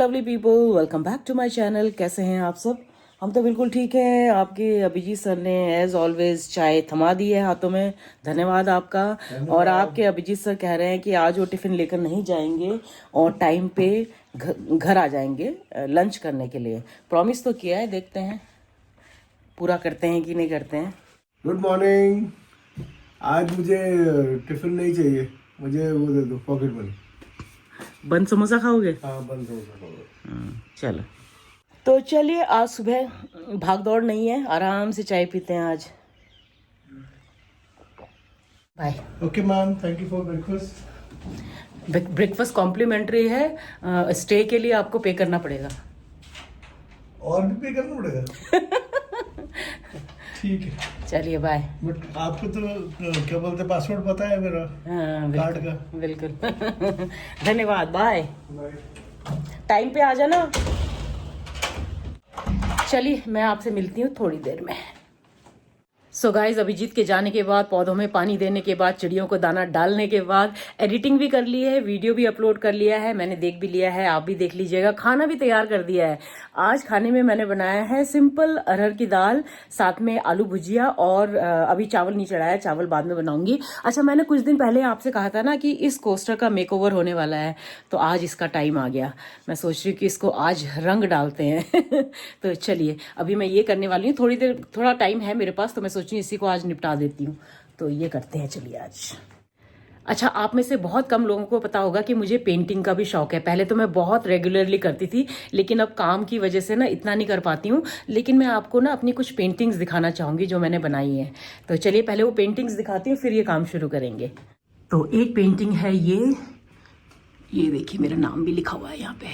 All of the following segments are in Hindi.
Lovely people, welcome back to my channel. कैसे हैं आप सब? हम तो बिल्कुल ठीक हैं। आपके अभिजीत सर ने एज ऑलवेज चाय थमा दी है हाथों में, धन्यवाद आपका। और आपके अभिजीत सर कह रहे हैं कि आज वो टिफ़िन लेकर नहीं जाएंगे और टाइम पे घर आ जाएंगे लंच करने के लिए। प्रॉमिस तो किया है, देखते हैं पूरा करते हैं कि नहीं करते हैं। Good morning. आज मुझे टिफिन नहीं चाहिए, मुझे वो दे दो पॉकेट मनी। बंद समोसा खाओगे? हाँ, बंद हो चलो तो चलिए, आज सुबह भाग दौड़ नहीं है, आराम से चाय पीते हैं आज। Bye. Okay ma'am, thank you for breakfast. Breakfast complimentary है, स्टे के लिए आपको पे करना पड़ेगा। और भी पे करना पड़ेगा? ठीक है, चलिए बाय। बट आपको तो क्या बोलते हैं, पासवर्ड पता है मेरा कार्ड का? बिल्कुल धन्यवाद, बाय। टाइम पे आ जाना। चलिए मैं आपसे मिलती हूँ थोड़ी देर में। सो गाइज, अभिजीत के जाने के बाद, पौधों में पानी देने के बाद, चिड़ियों को दाना डालने के बाद, एडिटिंग भी कर ली है, वीडियो भी अपलोड कर लिया है, मैंने देख भी लिया है, आप भी देख लीजिएगा। खाना भी तैयार कर दिया है। आज खाने में मैंने बनाया है सिंपल अरहर की दाल, साथ में आलू भुजिया, और अभी चावल नहीं चढ़ाया, चावल बाद में बनाऊंगी। अच्छा, मैंने कुछ दिन पहले आपसे कहा था ना कि इस कोस्टर का मेकओवर होने वाला है, तो आज इसका टाइम आ गया। मैं सोच रही हूँ कि इसको आज रंग डालते हैं तो चलिए, अभी मैं ये करने वाली हूँ। थोड़ी देर, थोड़ा टाइम है मेरे पास, तो मैं सोच रही हूँ इसी को आज निपटा देती हूँ। तो ये करते हैं, चलिए आज। अच्छा, आप में से बहुत कम लोगों को पता होगा कि मुझे पेंटिंग का भी शौक है। पहले तो मैं बहुत रेगुलरली करती थी, लेकिन अब काम की वजह से ना इतना नहीं कर पाती हूँ। लेकिन मैं आपको ना अपनी कुछ पेंटिंग्स दिखाना चाहूँगी जो मैंने बनाई है। तो चलिए पहले वो पेंटिंग्स दिखाती हूँ, फिर ये काम शुरू करेंगे। तो एक पेंटिंग है ये देखिए, मेरा नाम भी लिखा हुआ है यहाँ पे।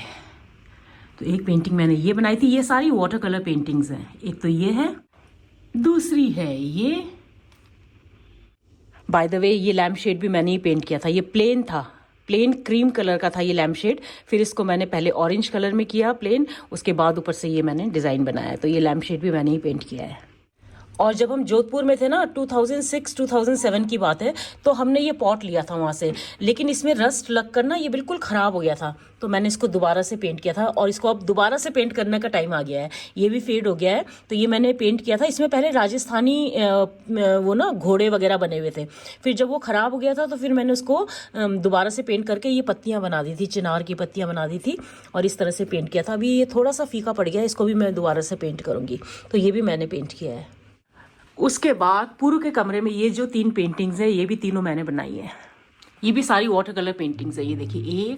तो एक पेंटिंग मैंने ये बनाई थी। ये सारी वाटर कलर पेंटिंग्स हैं। एक तो ये है, दूसरी है ये। बाय द वे, ये लैम्प शेड भी मैंने ही पेंट किया था। ये प्लेन था, प्लेन क्रीम कलर का था ये लैम्प शेड। फिर इसको मैंने पहले ऑरेंज कलर में किया प्लेन, उसके बाद ऊपर से ये मैंने डिज़ाइन बनाया। तो ये लैम्प शेड भी मैंने ही पेंट किया है। और जब हम जोधपुर में थे ना, 2006-2007 की बात है, तो हमने ये पॉट लिया था वहाँ से, लेकिन इसमें रस्ट लगकर ना ये बिल्कुल ख़राब हो गया था। तो मैंने इसको दोबारा से पेंट किया था, और इसको अब दोबारा से पेंट करने का टाइम आ गया है। ये भी फेड हो गया है, तो ये मैंने पेंट किया था। इसमें पहले राजस्थानी वो ना घोड़े वगैरह बने हुए थे। फिर जब वो ख़राब हो गया था, तो फिर मैंने उसको दोबारा से पेंट करके ये पत्तियाँ बना दी थी, चिनार की पत्तियाँ बना दी थी, और इस तरह से पेंट किया था। अभी ये थोड़ा सा फीका पड़ गया है, इसको भी मैं दोबारा से पेंट करूँगी। तो ये भी मैंने पेंट किया है। उसके बाद पूर्व के कमरे में ये जो 3 पेंटिंग्स हैं, ये भी तीनों मैंने बनाई है। ये भी सारी वाटर कलर पेंटिंग्स है। ये देखिए,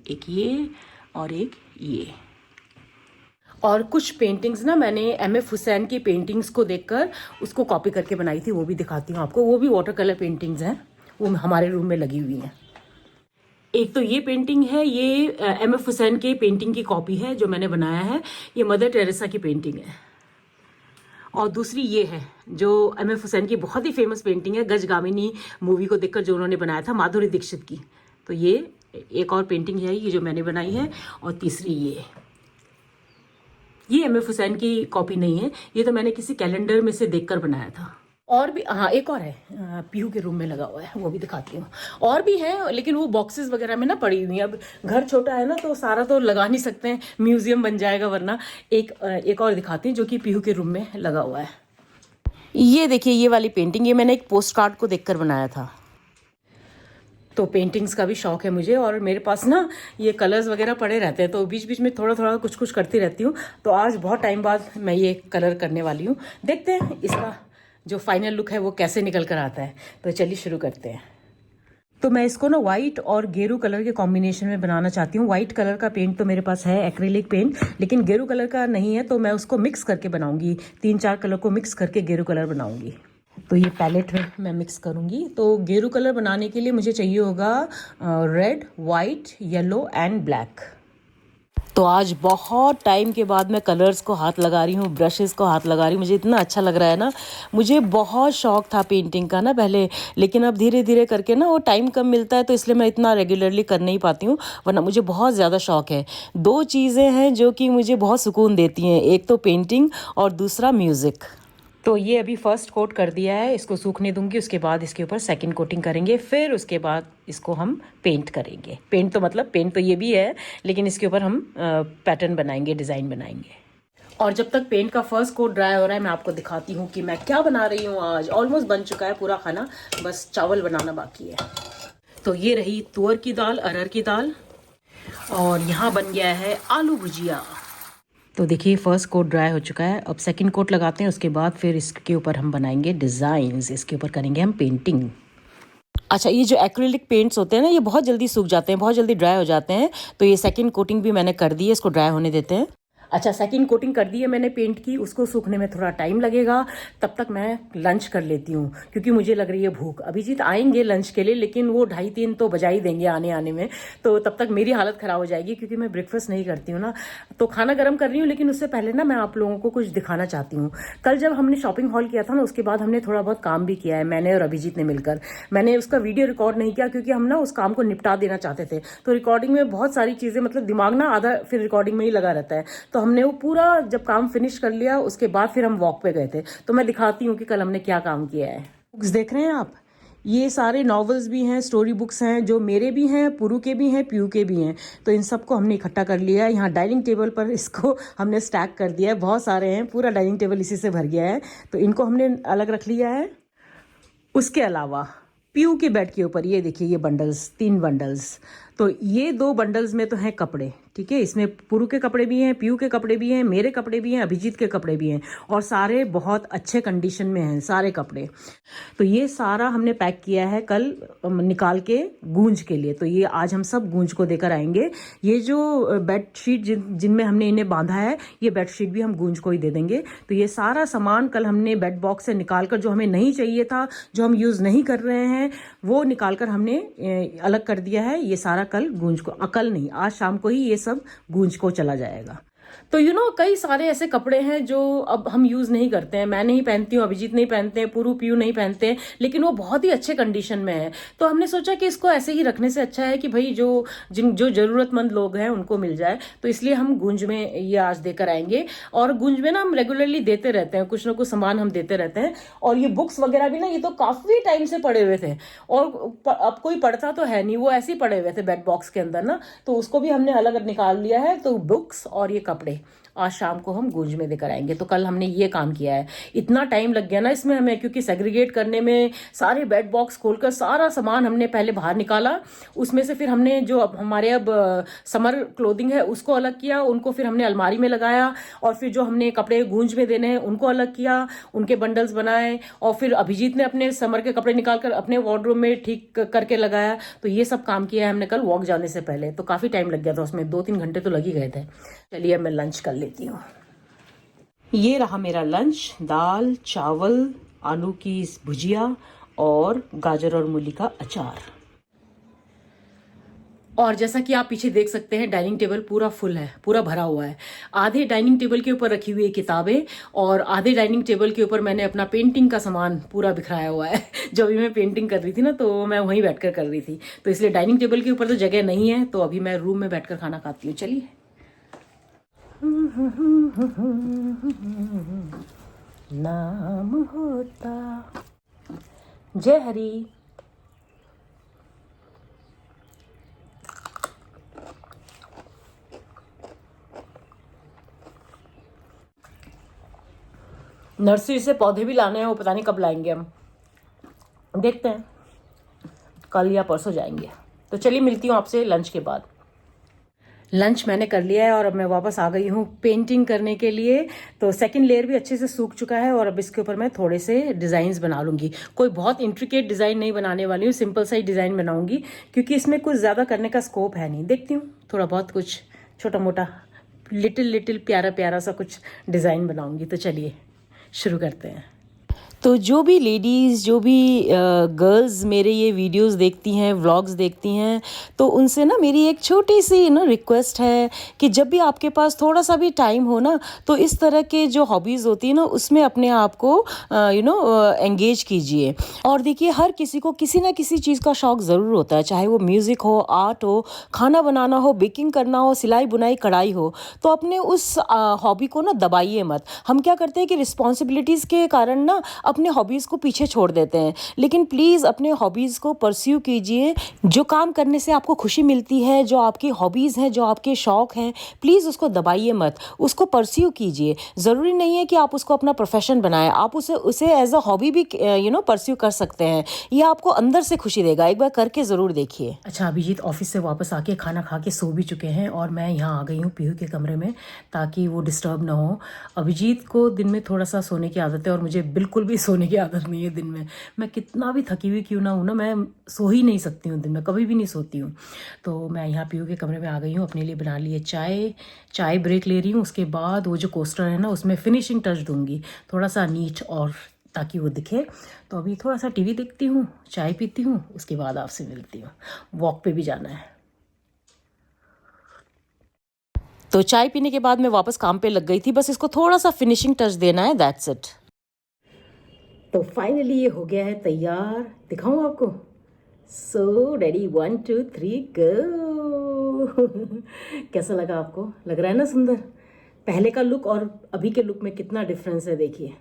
एक ये और एक ये। और कुछ पेंटिंग्स ना मैंने M.F. हुसैन की पेंटिंग्स को देखकर उसको कॉपी करके बनाई थी, वो भी दिखाती हूँ आपको। वो भी वाटर कलर पेंटिंग्स हैं, वो हमारे रूम में लगी हुई हैं। एक तो ये पेंटिंग है, ये M.F. हुसैन की पेंटिंग की कॉपी है जो मैंने बनाया है। ये मदर टेरेसा की पेंटिंग है। और दूसरी ये है जो M.F. हुसैन की बहुत ही फेमस पेंटिंग है, गजगामिनी मूवी को देखकर जो उन्होंने बनाया था, माधुरी दीक्षित की। तो ये एक और पेंटिंग है, ये जो मैंने बनाई है। और तीसरी ये M.F. हुसैन की कॉपी नहीं है, ये तो मैंने किसी कैलेंडर में से देखकर बनाया था। और भी, हाँ एक और है, पीहू के रूम में लगा हुआ है, वो भी दिखाती हूँ। और भी है, लेकिन वो बॉक्सेस वगैरह में ना पड़ी हुई है। अब घर छोटा है ना, तो सारा तो लगा नहीं सकते हैं, म्यूजियम बन जाएगा वरना। एक और दिखाती हूँ जो कि पीहू के रूम में लगा हुआ है। ये देखिए, ये वाली पेंटिंग, ये मैंने एक पोस्ट कार्ड को देखकर बनाया था। तो पेंटिंग्स का भी शौक है मुझे, और मेरे पास ना ये कलर्स वगैरह पड़े रहते हैं, तो बीच बीच में थोड़ा थोड़ा कुछ कुछ करती रहती हूँ। तो आज बहुत टाइम बाद मैं ये कलर करने वाली हूँ। देखते हैं इसका जो फाइनल लुक है वो कैसे निकल कर आता है। तो चलिए शुरू करते हैं। तो मैं इसको ना वाइट और गेरू कलर के कॉम्बिनेशन में बनाना चाहती हूँ। वाइट कलर का पेंट तो मेरे पास है, एक्रिलिक पेंट, लेकिन गेरू कलर का नहीं है, तो मैं उसको मिक्स करके बनाऊंगी। 3-4 कलर को मिक्स करके गेरू कलर बनाऊंगी। तो ये पैलेट में मैं मिक्स करूंगी। तो गेरू कलर बनाने के लिए मुझे चाहिए होगा red, white, yellow and black. तो आज बहुत टाइम के बाद मैं कलर्स को हाथ लगा रही हूँ, ब्रशेस को हाथ लगा रही हूँ। मुझे इतना अच्छा लग रहा है ना। मुझे बहुत शौक था पेंटिंग का ना पहले, लेकिन अब धीरे धीरे करके ना वो टाइम कम मिलता है, तो इसलिए मैं इतना रेगुलरली कर नहीं पाती हूँ, वरना मुझे बहुत ज़्यादा शौक है। 2 चीज़ें हैं जो कि मुझे बहुत सुकून देती हैं, एक तो पेंटिंग और दूसरा म्यूज़िक। तो ये अभी फर्स्ट कोट कर दिया है, इसको सूखने दूंगी, उसके बाद इसके ऊपर सेकंड कोटिंग करेंगे, फिर उसके बाद इसको हम पेंट करेंगे। पेंट तो मतलब पेंट तो ये भी है, लेकिन इसके ऊपर हम पैटर्न बनाएंगे, डिज़ाइन बनाएंगे। और जब तक पेंट का फर्स्ट कोट ड्राई हो रहा है, मैं आपको दिखाती हूँ कि मैं क्या बना रही हूँ आज। ऑलमोस्ट बन चुका है पूरा खाना, बस चावल बनाना बाकी है। तो ये रही तुअर की दाल, अरहर की दाल, और यहाँ बन गया है आलू भुजिया। तो देखिए फर्स्ट कोट ड्राई हो चुका है, अब सेकंड कोट लगाते हैं, उसके बाद फिर इसके ऊपर हम बनाएंगे डिज़ाइंस, इसके ऊपर करेंगे हम पेंटिंग। अच्छा, ये जो एक्रिलिक पेंट्स होते हैं ना, ये बहुत जल्दी सूख जाते हैं, बहुत जल्दी ड्राई हो जाते हैं। तो ये सेकंड कोटिंग भी मैंने कर दी है, इसको ड्राई होने देते हैं। अच्छा, सेकंड कोटिंग कर दी है मैंने पेंट की, उसको सूखने में थोड़ा टाइम लगेगा। तब तक मैं लंच कर लेती हूँ, क्योंकि मुझे लग रही है भूख। अभिजीत आएंगे लंच के लिए, लेकिन वो 2:30-3 तो बजा ही देंगे आने में। तो तब तक मेरी हालत ख़राब हो जाएगी, क्योंकि मैं ब्रेकफास्ट नहीं करती हूँ ना। तो खाना गर्म कर रही हूँ, लेकिन उससे पहले ना मैं आप लोगों को कुछ दिखाना चाहती हूँ। कल जब हमने शॉपिंग हॉल किया था ना, उसके बाद हमने थोड़ा बहुत काम भी किया है, मैंने और अभिजीत ने मिलकर। मैंने उसका वीडियो रिकॉर्ड नहीं किया, क्योंकि हम ना उस काम को निपटा देना चाहते थे। तो रिकॉर्डिंग में बहुत सारी चीज़ें, मतलब दिमाग ना आधा फिर रिकॉर्डिंग में ही लगा रहता है। तो हमने वो पूरा जब काम फिनिश कर लिया, उसके बाद फिर हम वॉक पे गए थे। तो मैं दिखाती हूँ कि कल हमने क्या काम किया है। बुक्स देख रहे हैं आप, ये सारे नॉवेल्स भी हैं, स्टोरी बुक्स हैं, जो मेरे भी हैं, पुरु के भी हैं, पीयू के भी हैं। तो इन सबको हमने इकट्ठा कर लिया है। यहाँ डाइनिंग टेबल पर इसको हमने स्टैक कर दिया है, बहुत सारे हैं, पूरा डाइनिंग टेबल इसी से भर गया है। तो इनको हमने अलग रख लिया है। उसके अलावा पीयू के बेड के ऊपर ये देखिए, ये बंडल्स, 3 बंडल्स। तो ये 2 बंडल्स में तो हैं कपड़े, ठीक है। इसमें पुरु के कपड़े भी हैं, पीयू के कपड़े भी हैं, मेरे कपड़े भी हैं, अभिजीत के कपड़े भी हैं, और सारे बहुत अच्छे कंडीशन में हैं सारे कपड़े। तो ये सारा हमने पैक किया है कल निकाल के गूंज के लिए। तो ये आज हम सब गूंज को देकर आएंगे। ये जो बेडशीट जिनमें हमने इन्हें बांधा है, ये बेडशीट भी हम गूंज को ही दे देंगे। तो ये सारा सामान कल हमने बेड बॉक्स से निकाल कर, जो हमें नहीं चाहिए था, जो हम यूज़ नहीं कर रहे हैं, वो निकाल कर हमने अलग कर दिया है। ये सारा कल गूंज को, कल नहीं, आज शाम को ही ये सब गूंज को चला जाएगा। तो कई सारे ऐसे कपड़े हैं जो अब हम यूज़ नहीं करते हैं। मैं नहीं पहनती हूँ, अभिजीत नहीं पहनते हैं, पुरु पीयू नहीं पहनते हैं, लेकिन वो बहुत ही अच्छे कंडीशन में है। तो हमने सोचा कि इसको ऐसे ही रखने से अच्छा है कि भाई जो ज़रूरतमंद लोग हैं उनको मिल जाए। तो इसलिए हम गूंज में ये आज देकर आएंगे। और गूंज में ना हम रेगुलरली देते रहते हैं, कुछ ना कुछ सामान हम देते रहते हैं। और ये बुक्स वगैरह भी ना, ये तो काफ़ी टाइम से पड़े हुए थे, और अब कोई पढ़ता तो है नहीं, वो ऐसे ही पड़े हुए थे बेड बॉक्स के अंदर ना। तो उसको भी हमने अलग निकाल लिया है। तो बुक्स और ये कपड़े आज शाम को हम गूंज में देकर आएंगे। तो कल हमने ये काम किया है। इतना टाइम लग गया ना इसमें हमें, क्योंकि सेग्रीगेट करने में, सारे बेड बॉक्स खोलकर सारा सामान हमने पहले बाहर निकाला। उसमें से फिर हमने जो अब हमारे समर क्लोथिंग है उसको अलग किया, उनको फिर हमने अलमारी में लगाया। और फिर जो हमने कपड़े गूंज में देने हैं उनको अलग किया, उनके बंडल्स बनाए। और फिर अभिजीत ने अपने समर के कपड़े निकाल कर अपने वार्डरोब में ठीक करके लगाया। तो ये सब काम किया है हमने कल वॉक जाने से पहले। तो काफ़ी टाइम लग गया था उसमें, 2-3 घंटे तो लग ही गए थे। चलिए अब मैं लंच कर लेती हूँ। ये रहा मेरा लंच, दाल, चावल, आलू की भुजिया और गाजर और मूली का अचार। और जैसा कि आप पीछे देख सकते हैं, डाइनिंग टेबल पूरा फुल है, पूरा भरा हुआ है। आधे डाइनिंग टेबल के ऊपर रखी हुई है किताबें, और आधे डाइनिंग टेबल के ऊपर मैंने अपना पेंटिंग का सामान पूरा बिखराया हुआ है। जब भी मैं पेंटिंग कर रही थी ना, तो मैं वहीं बैठकर कर रही थी। तो इसलिए डाइनिंग टेबल के ऊपर तो जगह नहीं है। तो अभी मैं रूम में बैठकर खाना खाती हूँ। चलिए। नाम होता जय हरी। नर्सरी से पौधे भी लाने हैं, वो पता नहीं कब लाएंगे हम, देखते हैं, कल या परसों जाएंगे। तो चलिए मिलती हूँ आपसे लंच के बाद। लंच मैंने कर लिया है और अब मैं वापस आ गई हूँ पेंटिंग करने के लिए। तो सेकंड लेयर भी अच्छे से सूख चुका है, और अब इसके ऊपर मैं थोड़े से डिज़ाइंस बना लूँगी। कोई बहुत इंट्रिकेट डिज़ाइन नहीं बनाने वाली हूँ, सिंपल सा ही डिज़ाइन बनाऊँगी, क्योंकि इसमें कुछ ज़्यादा करने का स्कोप है नहीं। देखती हूँ, थोड़ा बहुत कुछ छोटा मोटा लिटिल प्यारा प्यारा सा कुछ डिज़ाइन बनाऊँगी। तो चलिए शुरू करते हैं। तो जो भी लेडीज़, जो भी गर्ल्स मेरे ये वीडियोस देखती हैं, व्लॉग्स देखती हैं, तो उनसे ना मेरी एक छोटी सी रिक्वेस्ट है कि जब भी आपके पास थोड़ा सा भी टाइम हो ना, तो इस तरह के जो हॉबीज़ होती है ना, उसमें अपने आप को एंगेज कीजिए। और देखिए, हर किसी को किसी ना किसी चीज़ का शौक़ ज़रूर होता है, चाहे वो म्यूज़िक हो, आर्ट हो, खाना बनाना हो, बेकिंग करना हो, सिलाई बुनाई कढ़ाई हो। तो अपने उस हॉबी को ना दबाइए मत। हम क्या करते हैं कि रिस्पॉन्सिबिलिटीज़ के कारण ना अपने हॉबीज़ को पीछे छोड़ देते हैं, लेकिन प्लीज़ अपने हॉबीज़ को परस्यू कीजिए। जो काम करने से आपको खुशी मिलती है, जो आपकी हॉबीज़ हैं, जो आपके शौक़ हैं, प्लीज़ उसको दबाइए मत, उसको परस्यू कीजिए। ज़रूरी नहीं है कि आप उसको अपना प्रोफेशन बनाएं, आप उसे एज अ हॉबी भी परस्यू कर सकते हैं। ये आपको अंदर से खुशी देगा, एक बार करके ज़रूर देखिए। अच्छा, अभिजीत ऑफिस से वापस आके खाना खा के सो भी चुके हैं और मैं यहाँ आ गई हूँ पीहू के कमरे में, ताकि वो डिस्टर्ब ना हो। अभिजीत को दिन में थोड़ा सा सोने की आदत है और मुझे बिल्कुल भी सोने की आदत नहीं है दिन में। मैं कितना भी थकी हुई क्यों ना हूँ ना, मैं सो ही नहीं सकती हूँ दिन में, कभी भी नहीं सोती हूँ। तो मैं यहाँ पीहू के कमरे में आ गई हूँ, अपने लिए बना लिए चाय ब्रेक ले रही हूँ। उसके बाद वो जो कोस्टर है ना, उसमें फिनिशिंग टच दूंगी, थोड़ा सा नीट, और ताकि वो दिखे। तो अभी थोड़ा सा टीवी देखती हूँ, चाय पीती हूँ, उसके बाद आपसे मिलती हूँ। वॉक पे भी जाना है। तो चाय पीने के बाद मैं वापस काम पे लग गई थी, बस इसको थोड़ा सा फिनिशिंग टच देना है, दैट्स इट। तो फाइनली ये हो गया है तैयार, दिखाऊं आपको। सो रेडी, 1 2 3 गो। कैसा लगा आपको? लग रहा है ना सुंदर? पहले का लुक और अभी के लुक में कितना डिफरेंस है, देखिए।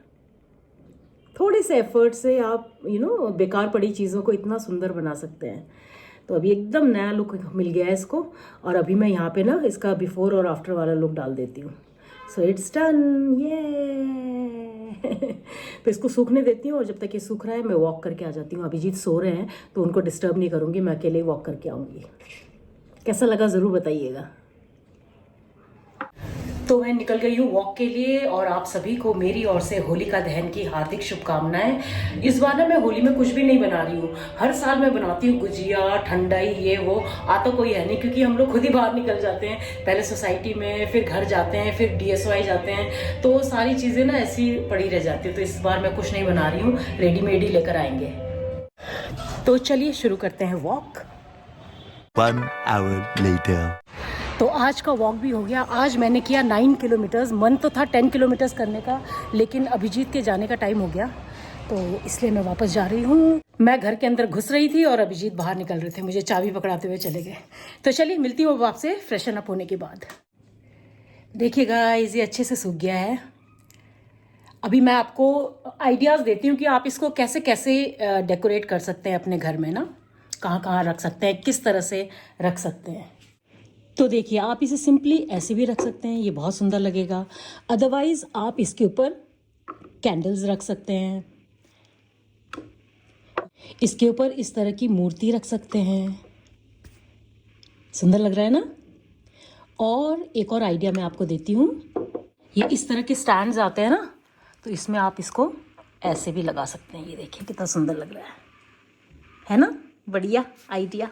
थोड़े से एफर्ट से आप बेकार पड़ी चीज़ों को इतना सुंदर बना सकते हैं। तो अभी एकदम नया लुक मिल गया है इसको। और अभी मैं यहाँ पे ना इसका बिफोर और आफ्टर वाला लुक डाल देती हूँ। सो इट्स डन, ये। तो इसको सूखने देती हूँ और जब तक ये सूख रहा है मैं वॉक करके आ जाती हूँ। अभिजीत सो रहे हैं तो उनको डिस्टर्ब नहीं करूँगी, मैं अकेले ही वॉक करके आऊँगी। कैसा लगा ज़रूर बताइएगा। तो मैं निकल गई हूँ वॉक के लिए और आप सभी को मेरी ओर से होलिका दहन की हार्दिक शुभकामनाएं। इस बार ना मैं होली में कुछ भी नहीं बना रही हूँ। हर साल मैं बनाती हूँ गुजिया, ठंडाई, ये वो, आता कोई है नहीं क्योंकि हम लोग खुद ही बाहर निकल जाते हैं, पहले सोसाइटी में, फिर घर जाते हैं, फिर DSY जाते हैं, तो सारी चीज़ें ना ऐसी पड़ी रह जाती है। तो इस बार मैं कुछ नहीं बना रही हूँ, रेडीमेड ही लेकर आएंगे। तो चलिए शुरू करते हैं वॉक। 1 hour later. तो आज का वॉक भी हो गया। आज मैंने किया 9 किलोमीटर्स। मन तो था 10 किलोमीटर्स करने का, लेकिन अभिजीत के जाने का टाइम हो गया, तो इसलिए मैं वापस जा रही हूँ। मैं घर के अंदर घुस रही थी और अभिजीत बाहर निकल रहे थे, मुझे चाबी पकड़ाते हुए चले गए। तो चलिए मिलती हूँ आपसे फ्रेशन अप होने के बाद। देखिए गाइस, ये अच्छे से सूख गया है। अभी मैं आपको आइडियाज़ देती हूँ कि आप इसको कैसे कैसे डेकोरेट कर सकते हैं अपने घर में ना, कहाँ कहाँ रख सकते हैं, किस तरह से रख सकते हैं। तो देखिए, आप इसे सिंपली ऐसे भी रख सकते हैं, ये बहुत सुंदर लगेगा। अदरवाइज़ आप इसके ऊपर कैंडल्स रख सकते हैं, इसके ऊपर इस तरह की मूर्ति रख सकते हैं। सुंदर लग रहा है ना? और एक और आइडिया मैं आपको देती हूँ। ये इस तरह के स्टैंड्स आते हैं ना, तो इसमें आप इसको ऐसे भी लगा सकते हैं। ये देखिए कितना सुंदर लग रहा है ना? बढ़िया आइडिया।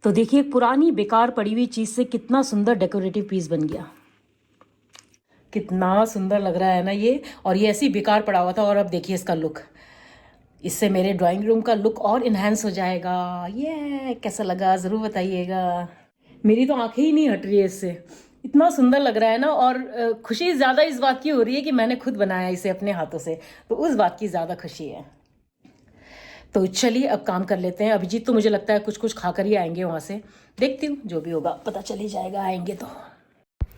तो देखिए, पुरानी बेकार पड़ी हुई चीज़ से कितना सुंदर डेकोरेटिव पीस बन गया। कितना सुंदर लग रहा है ना ये। और ये ऐसे ही बेकार पड़ा हुआ था, और अब देखिए इसका लुक। इससे मेरे ड्राइंग रूम का लुक और इन्हांस हो जाएगा। ये कैसा लगा ज़रूर बताइएगा। मेरी तो आंखें ही नहीं हट रही है इससे, इतना सुंदर लग रहा है ना। और खुशी ज़्यादा इस बात की हो रही है कि मैंने खुद बनाया इसे अपने हाथों से, तो उस बात की ज़्यादा खुशी है। तो चलिए अब काम कर लेते हैं। अभिजीत तो मुझे लगता है कुछ कुछ खाकर ही आएंगे वहाँ से, देखती हूँ जो भी होगा पता चल ही जाएगा आएंगे तो।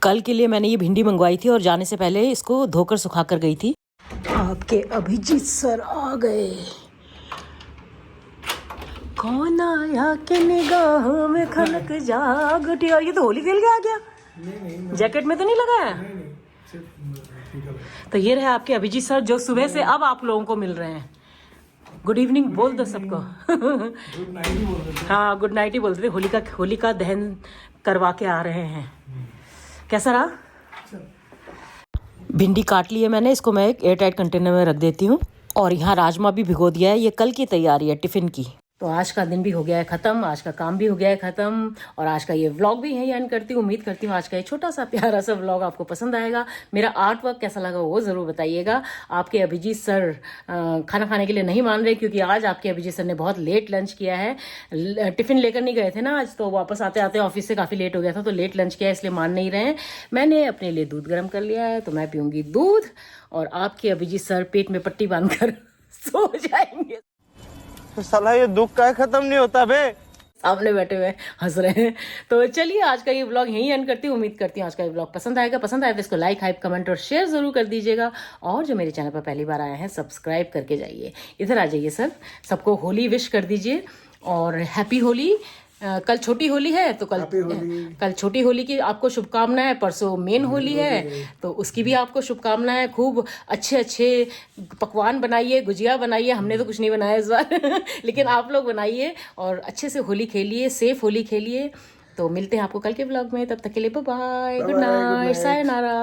कल के लिए मैंने ये भिंडी मंगवाई थी और जाने से पहले इसको धोकर सुखा कर गई थी। आपके अभिजीत सर आ गए। कौन आया के निगाहों में खनक जागटी। और ये तो होली खेल के आ गया। नहीं, जैकेट में तो नहीं लगा है? नहीं। तो ये रहे आपके अभिजीत सर, जो सुबह से अब आप लोगों को मिल रहे हैं। गुड इवनिंग बोल दो सबको। गुड नाइट ही बोल रहे थे। हाँ, गुड नाइट ही बोलते थे। होलिका दहन करवा के आ रहे हैं। कैसा रहा? भिंडी काट ली है मैंने, इसको मैं एक एयरटाइट कंटेनर में रख देती हूँ। और यहाँ राजमा भी भिगो दिया है, ये कल की तैयारी है टिफ़िन की। तो आज का दिन भी हो गया है ख़त्म, आज का काम भी हो गया है ख़त्म, और आज का ये व्लॉग भी यहीं एंड करती हूँ। उम्मीद करती हूँ आज का ये छोटा सा प्यारा सा व्लॉग आपको पसंद आएगा। मेरा आर्ट वर्क कैसा लगा वो ज़रूर बताइएगा। आपके अभिजीत सर खाना खाने के लिए नहीं मान रहे, क्योंकि आज आपके अभिजीत सर ने बहुत लेट लंच किया है। टिफ़िन लेकर नहीं गए थे ना आज, तो वापस आते आते ऑफिस से काफ़ी लेट हो गया था, तो लेट लंच किया, इसलिए मान नहीं रहे हैं। मैंने अपने लिए दूध गर्म कर लिया है, तो मैं पीऊँगी दूध, और आपके अभिजीत सर पेट में पट्टी बांधकर सो जाएंगे। तो साला ये दुख का खत्म नहीं होता बे। सामने बैठे हुए हंस रहे हैं। तो चलिए आज का ये व्लॉग यहीं एंड करती हूँ। उम्मीद करती हूँ आज का ये व्लॉग पसंद आएगा। पसंद आए तो इसको लाइक, हाइप, कमेंट और शेयर जरूर कर दीजिएगा। और जो मेरे चैनल पर पहली बार आए हैं सब्सक्राइब करके जाइए। इधर आ जाइए सर, सबको होली विश कर दीजिए और हैप्पी होली। कल छोटी होली है, तो कल छोटी होली की आपको शुभकामनाएं। परसों मेन होली है, तो उसकी भी आपको शुभकामनाएं। खूब अच्छे अच्छे पकवान बनाइए, गुजिया बनाइए। हमने तो कुछ नहीं बनाया इस बार लेकिन आप लोग बनाइए और अच्छे से होली खेलिए, सेफ होली खेलिए। तो मिलते हैं आपको कल के व्लॉग में, तब तक के लिए bye bye, good night, sayonara.